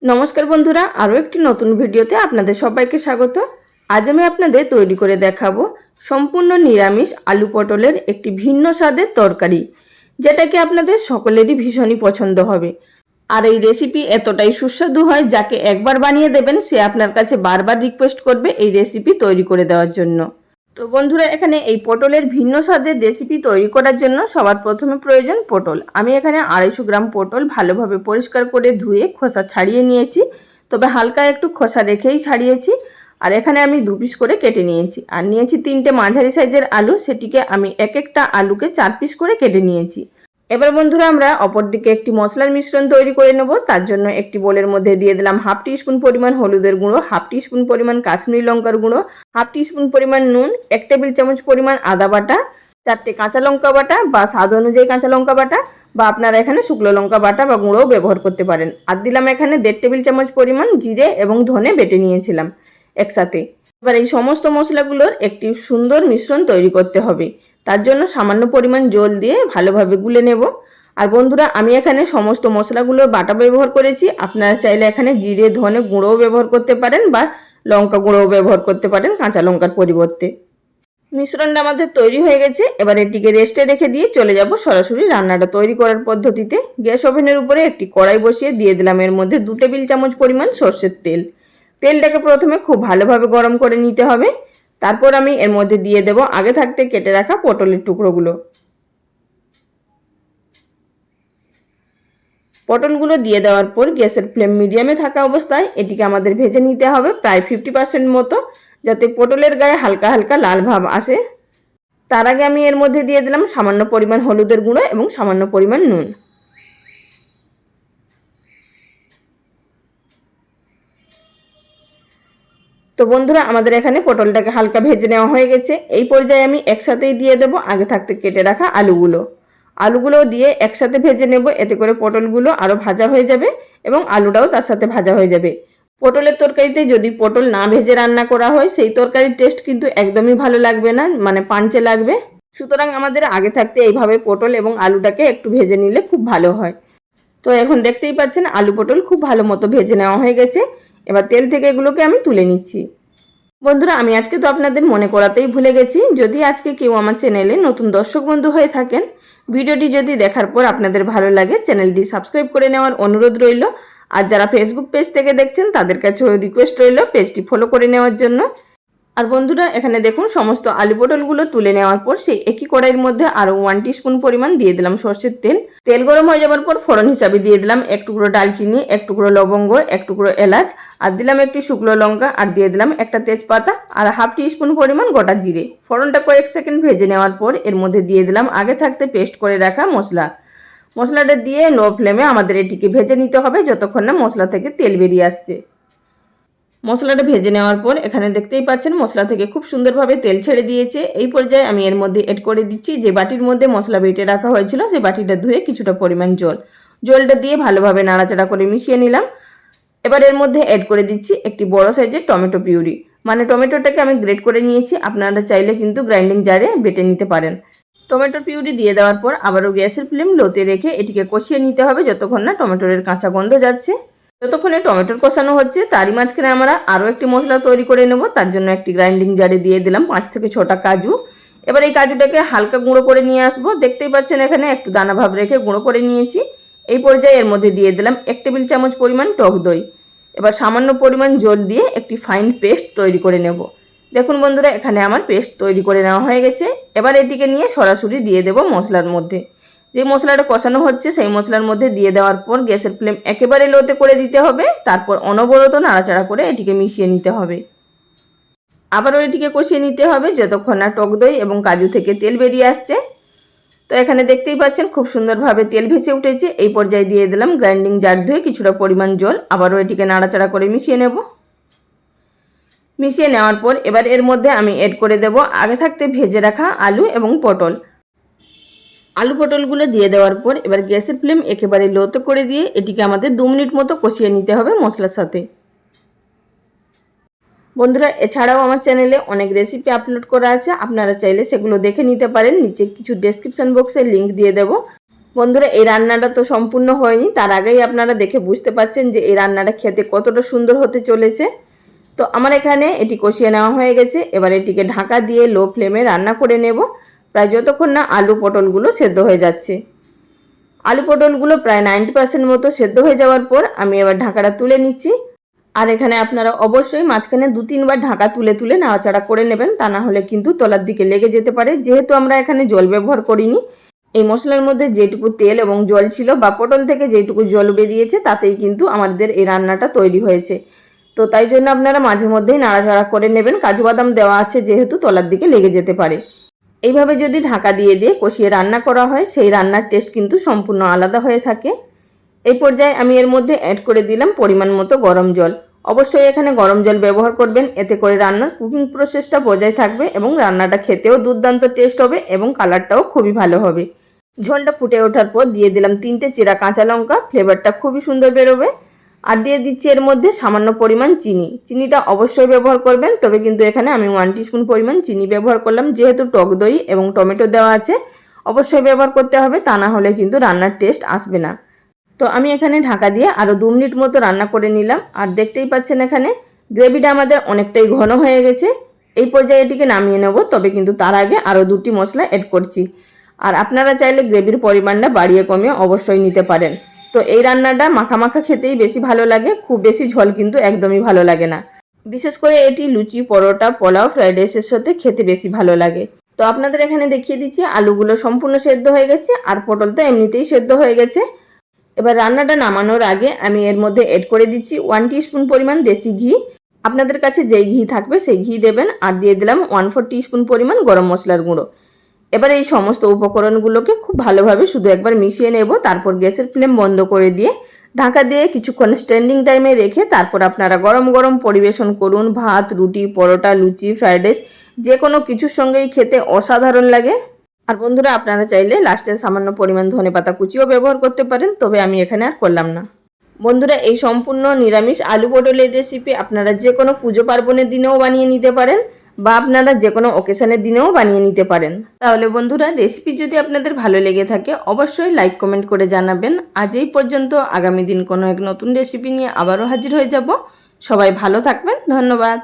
নমস্কার বন্ধুরা, আরও একটি নতুন ভিডিওতে আপনাদের সবাইকে স্বাগত। আজ আমি আপনাদের তৈরি করে দেখাবো সম্পূর্ণ নিরামিষ আলু পটলের একটি ভিন্ন স্বাদের তরকারি, যেটাকে আপনাদের সকলেরই ভীষণই পছন্দ হবে। আর এই রেসিপি এতটাই সুস্বাদু হয়, যাকে একবার বানিয়ে দেবেন সে আপনার কাছে বারবার রিকোয়েস্ট করবে এই রেসিপি তৈরি করে দেওয়ার জন্য। তো বন্ধুরা, এখানে এই পটলের ভিন্ন স্বাদের রেসিপি তৈরি করার জন্য সবার প্রথমে প্রয়োজন পটল। আমি এখানে 250 গ্রাম পটল ভালোভাবে পরিষ্কার করে ধুয়ে খোসা ছাড়িয়ে নিয়েছি, তবে হালকা একটু খোসা রেখেই ছাড়িয়েছি। আর এখানে আমি 2 পিস করে কেটে নিয়েছি। আর নিয়েছি 3টে মাঝারি সাইজের আলু, সেটিকে আমি এক একটা আলুকে 4 পিস করে কেটে নিয়েছি। এবার বন্ধুরা, আমরা অপরদিকে একটি মশলার মিশ্রণ তৈরি করে নেব। তার জন্য একটি বোলের মধ্যে দিয়ে দিলাম হাফ টিস্পুন পরিমাণ হলুদের গুঁড়ো, হাফ টিস্পুন পরিমাণ কাশ্মীরি লঙ্কার গুঁড়ো, হাফ টিস্পুন পরিমাণ নুন, 1 টেবিল চামচ পরিমাণ আদা বাটা, 4টে কাঁচা লঙ্কা বাটা বা স্বাদ অনুযায়ী কাঁচা লঙ্কা বাটা, বা আপনারা এখানে শুকনো লঙ্কা বাটা বা গুঁড়োও ব্যবহার করতে পারেন। আর দিলাম এখানে 1.5 টেবিল চামচ পরিমাণ জিরে এবং ধনে বেটে নিয়েছিলাম একসাথে। এবার এই সমস্ত মশলাগুলোর একটি সুন্দর মিশ্রণ তৈরি করতে হবে। তার জন্য সামান্য পরিমাণ জল দিয়ে ভালোভাবে গুলে নেব। আর বন্ধুরা, আমি এখানে সমস্ত মশলাগুলোর বাটা ব্যবহার করেছি। আপনারা চাইলে এখানে জিরে ধনে গুঁড়োও ব্যবহার করতে পারেন বা লঙ্কা গুঁড়োও ব্যবহার করতে পারেন কাঁচা লঙ্কার পরিবর্তে। মিশ্রণটা আমাদের তৈরি হয়ে গেছে। এবার এটিকে রেস্টে রেখে দিয়ে চলে যাব সরাসরি রান্নাটা তৈরি করার পদ্ধতিতে। গ্যাস ওভেনের উপরে একটি কড়াই বসিয়ে দিয়ে দিলাম এর মধ্যে 2 টেবিল চামচ পরিমাণ সর্ষের তেল। তেলটাকে প্রথমে খুব ভালোভাবে গরম করে নিতে হবে। তারপর আমি এর মধ্যে দিয়ে দেব আগে থাকতে কেটে রাখা পটলের টুকরোগুলো। পটলগুলো দিয়ে দেওয়ার পর গ্যাসের ফ্লেম মিডিয়ামে থাকা অবস্থায় এটিকে আমাদের ভেজে নিতে হবে প্রায় 50% মতো, যাতে পটলের গায়ে হালকা হালকা লাল ভাব আসে। তার আগে আমি এর মধ্যে দিয়ে দিলাম সামান্য পরিমাণ হলুদের গুঁড়ো এবং সামান্য পরিমাণ নুন। তো বন্ধুরা, আমাদের এখানে পটলটাকে হালকা ভেজে নেওয়া হয়ে গেছে। এই পর্যায়ে আমি একসাথেই দিয়ে দেব আগে থাকতে কেটে রাখা আলুগুলো দিয়ে একসাথে ভেজে নেব। এতে করে পটলগুলো আরও ভাজা হয়ে যাবে এবং আলুটাও তার সাথে ভাজা হয়ে যাবে। পটলের তরকারিতে যদি পটল না ভেজে রান্না করা হয়, সেই তরকারির টেস্ট কিন্তু একদমই ভালো লাগবে না, মানে পাঞ্চে লাগবে। সুতরাং আমাদের আগে থাকতে এইভাবে পটল এবং আলুটাকে একটু ভেজে নিলে খুব ভালো হয়। তো এখন দেখতেই পাচ্ছেন আলু পটল খুব ভালো মতো ভেজে নেওয়া হয়ে গেছে। এবার তেল থেকে এগুলোকে আমি তুলে নিচ্ছি। বন্ধুরা, আমি আজকে তো আপনাদের মনে করাতেই ভুলে গেছি, যদি আজকে কেউ আমার চ্যানেলে নতুন দর্শক বন্ধু হয়ে থাকেন, ভিডিওটি যদি দেখার পর আপনাদের ভালো লাগে চ্যানেলটি সাবস্ক্রাইব করে নেওয়ার অনুরোধ রইল। আর যারা ফেসবুক পেজ থেকে দেখছেন তাদের কাছেও রিকোয়েস্ট রইল পেজটি ফলো করে নেওয়ার জন্য। আর বন্ধুরা, এখানে দেখুন সমস্ত আলু পটলগুলো তুলে নেওয়ার পর সেই একই কড়াইয়ের মধ্যে আরও 1 টিস্পুন পরিমাণ দিয়ে দিলাম সর্ষের তেল। তেল গরম হয়ে যাওয়ার পর ফোড়ন হিসাবে দিয়ে দিলাম 1 টুকরো ডালচিনি, 1 টুকরো লবঙ্গ, 1 টুকরো এলাচ, আর দিলাম একটি শুকনো লঙ্কা, আর দিয়ে দিলাম একটা তেজপাতা আর হাফ টিস্পুন পরিমাণ গোটা জিরে। ফোড়নটা কয়েক সেকেন্ড ভেজে নেওয়ার পর এর মধ্যে দিয়ে দিলাম আগে থাকতে পেস্ট করে রাখা মশলাটা দিয়ে লো ফ্লেমে আমাদের এটিকে ভেজে নিতে হবে যতক্ষণ না মশলা থেকে তেল বেরিয়ে আসছে। মশলাটা ভেজে নেওয়ার পর এখানে দেখতেই পাচ্ছেন মশলা থেকে খুব সুন্দরভাবে তেল ছেড়ে দিয়েছে। এই পর্যায়ে আমি এর মধ্যে এড করে দিচ্ছি যে বাটির মধ্যে মশলা বেটে রাখা হয়েছিল, সেই বাটিটা ধুয়ে কিছুটা পরিমাণ জলটা দিয়ে ভালোভাবে নাড়াচাড়া করে মিশিয়ে নিলাম। এবার এর মধ্যে এড করে দিচ্ছি একটি বড় সাইজের টমেটো পিউরি, মানে টমেটোটাকে আমি গ্রেট করে নিয়েছি। আপনারা চাইলে কিন্তু গ্রাইন্ডিং জারে বেটে নিতে পারেন। টমেটোর পিউরি দিয়ে দেওয়ার পর আবারও গ্যাসের ফ্লেম লোতে রেখে এটিকে কষিয়ে নিতে হবে যতক্ষণ না টমেটোর কাঁচা গন্ধ যাচ্ছে। যতক্ষণে টমেটোর কষানো হচ্ছে তারই মাঝখানে আমরা আরও একটি মশলা তৈরি করে নেব। তার জন্য একটি গ্রাইন্ডিং জারে দিয়ে দিলাম 5 থেকে 6টা কাজু। এবার এই কাজুটাকে হালকা গুঁড়ো করে নিয়ে আসবো। দেখতেই পাচ্ছেন এখানে একটু দানা ভাব রেখে গুঁড়ো করে নিয়েছি। এই পর্যায়ে এর মধ্যে দিয়ে দিলাম 1 টেবিল চামচ পরিমাণ টক দই। এবার সামান্য পরিমাণ জল দিয়ে একটি ফাইন পেস্ট তৈরি করে নেব। দেখুন বন্ধুরা, এখানে আমার পেস্ট তৈরি করে নেওয়া হয়ে গেছে। এবার এটিকে নিয়ে সরাসরি দিয়ে দেব মশলার মধ্যে। যে মশলাটা কষানো হচ্ছে সেই মশলার মধ্যে দিয়ে দেওয়ার পর গ্যাসের ফ্লেম একেবারে লোতে করে দিতে হবে। তারপর অনবরত নাড়াচাড়া করে এটিকে মিশিয়ে নিতে হবে। আবারও এটিকে কষিয়ে নিতে হবে যতক্ষণ না টক দই এবং কাজু থেকে তেল বেরিয়ে আসছে। তো এখানে দেখতেই পাচ্ছেন খুব সুন্দরভাবে তেল ভেসে উঠেছে। এই পর্যায়ে দিয়ে দিলাম গ্রাইন্ডিং জার ধুয়ে কিছুটা পরিমাণ জল। আবারও এটিকে নাড়াচাড়া করে মিশিয়ে নেব। মিশিয়ে নেওয়ার পর এবার এর মধ্যে আমি এড করে দেব আগে থাকতে ভেজে রাখা আলু এবং পটল। আলু পটলগুলো দিয়ে দেওয়ার পর এবার গ্যাসের ফ্লেম একেবারে লোতে করে দিয়ে এটিকে আমাদের 2 মিনিট মতো কষিয়ে নিতে হবে মশলার সাথে। বন্ধুরা, এছাড়াও আমার চ্যানেলে অনেক রেসিপি আপলোড করা আছে, আপনারা চাইলে সেগুলো দেখে নিতে পারেন। নিচে কিছু ডেসক্রিপশন বক্সে লিংক দিয়ে দেব। বন্ধুরা এই রান্নাটা তো সম্পূর্ণ হয়নি, তার আগেই আপনারা দেখে বুঝতে পারছেন যে এই রান্নাটা খেতে কতটা সুন্দর হতে চলেছে। তো আমার এখানে এটি কষিয়ে নেওয়া হয়ে গেছে। এবার এটিকে ঢাকা দিয়ে লো ফ্লেমে রান্না করে নেব, প্রায় যতক্ষণ না আলু পটলগুলো সেদ্ধ হয়ে যাচ্ছে। আলু পটলগুলো প্রায় 90% মতো সেদ্ধ হয়ে যাওয়ার পর আমি এবার ঢাকাটা তুলে নিচ্ছি। আর এখানে আপনারা অবশ্যই মাঝখানে 2-3 বার ঢাকা তুলে তুলে নাড়াচাড়া করে নেবেন, তা না হলে কিন্তু তলার দিকে লেগে যেতে পারে। যেহেতু আমরা এখানে জল ব্যবহার করিনি, এই মশলার মধ্যে যেটুকু তেল এবং জল ছিল বা পটল থেকে যেটুকু জল বেরিয়েছে তাতেই কিন্তু আমাদের এই রান্নাটা তৈরি হয়েছে। তো তাই জন্য আপনারা মাঝে মধ্যেই নাড়াচাড়া করে নেবেন, কাজু বাদাম দেওয়া আছে যেহেতু তলার দিকে লেগে যেতে পারে। এইভাবে যদি ঢাকা দিয়ে দিয়ে কষিয়ে রান্না করা হয় সেই রান্নার টেস্ট কিন্তু সম্পূর্ণ আলাদা হয়ে থাকে। এই পর্যায়ে আমি এর মধ্যে অ্যাড করে দিলাম পরিমাণ মতো গরম জল। অবশ্যই এখানে গরম জল ব্যবহার করবেন, এতে করে রান্নার কুকিং প্রসেসটা বজায় থাকবে এবং রান্নাটা খেতেও দুর্দান্ত টেস্ট হবে এবং কালারটাও খুবই ভালো হবে। ঝোলটা ফুটে ওঠার পর দিয়ে দিলাম 3টে চিরা কাঁচা লঙ্কা, ফ্লেভারটা খুবই সুন্দর বেরোবে। আর দিয়ে দিচ্ছি এর মধ্যে সামান্য পরিমাণ চিনি। চিনিটা অবশ্যই ব্যবহার করবেন, তবে কিন্তু এখানে আমি 1 টিস্পুন পরিমাণ চিনি ব্যবহার করলাম। যেহেতু টক দই এবং টমেটো দেওয়া আছে অবশ্যই ব্যবহার করতে হবে, তা না হলে কিন্তু রান্নার টেস্ট আসবে না। তো আমি এখানে ঢাকা দিয়ে আরও 2 মিনিট মতো রান্না করে নিলাম। আর দেখতেই পাচ্ছেন এখানে গ্রেভিটা আমাদের অনেকটাই ঘন হয়ে গেছে। এই পর্যায়ে এটিকে নামিয়ে নেব, তবে কিন্তু তার আগে আরও 2টি মশলা অ্যাড করছি। আর আপনারা চাইলে গ্রেভির পরিমাণটা বাড়িয়ে কমিয়ে অবশ্যই নিতে পারেন। তো এই রান্নাটা মাখা মাখা খেতেই বেশি ভালো লাগে, খুব বেশি ঝোল কিন্তু একদমই ভালো লাগে না। বিশেষ করে এটি লুচি, পরোটা, পোলাও, ফ্রাইড রাইসের সাথে খেতে বেশি ভালো লাগে। তো আপনাদের এখানে দেখিয়ে দিচ্ছি আলুগুলো সম্পূর্ণ সেদ্ধ হয়ে গেছে আর পটল তো এমনিতেই সেদ্ধ হয়ে গেছে। এবার রান্নাটা নামানোর আগে আমি এর মধ্যে অ্যাড করে দিচ্ছি 1 টিস্পুন পরিমাণ দেশি ঘি। আপনাদের কাছে যেই ঘি থাকবে সেই ঘি দেবেন। আর দিয়ে দিলাম 1/4 টিস্পুন পরিমাণ গরম মশলার গুঁড়ো। এবার এই সমস্ত উপকরণগুলোকে খুব ভালোভাবে শুধু একবার মিশিয়ে নেব, তারপর গ্যাসের ফ্লেম বন্ধ করে দিয়ে ঢাকা দিয়ে কিছুক্ষণ স্ট্যান্ডিং টাইমে রেখে তারপর আপনারা গরম গরম পরিবেশন করুন। ভাত, রুটি, পরোটা, লুচি, ফ্রাইড রাইস যে কোনো কিছুর সঙ্গেই খেতে অসাধারণ লাগে। আর বন্ধুরা আপনারা চাইলে লাস্টে সামান্য পরিমাণ ধনেপাতা কুচিও ব্যবহার করতে পারেন, তবে আমি এখানে আর করলাম না। বন্ধুরা এই সম্পূর্ণ নিরামিষ আলু পটলের রেসিপি আপনারা যে কোনো পুজো পার্বণের দিনেও বানিয়ে নিতে পারেন বা আপনারা যে কোনো অকেশনের দিনেও বানিয়ে নিতে পারেন। তাহলে বন্ধুরা রেসিপি যদি আপনাদের ভালো লেগে থাকে অবশ্যই লাইক কমেন্ট করে জানাবেন। আজ এই পর্যন্ত, আগামী দিন কোনো এক নতুন রেসিপি নিয়ে আবারও হাজির হয়ে যাব। সবাই ভালো থাকবেন, ধন্যবাদ।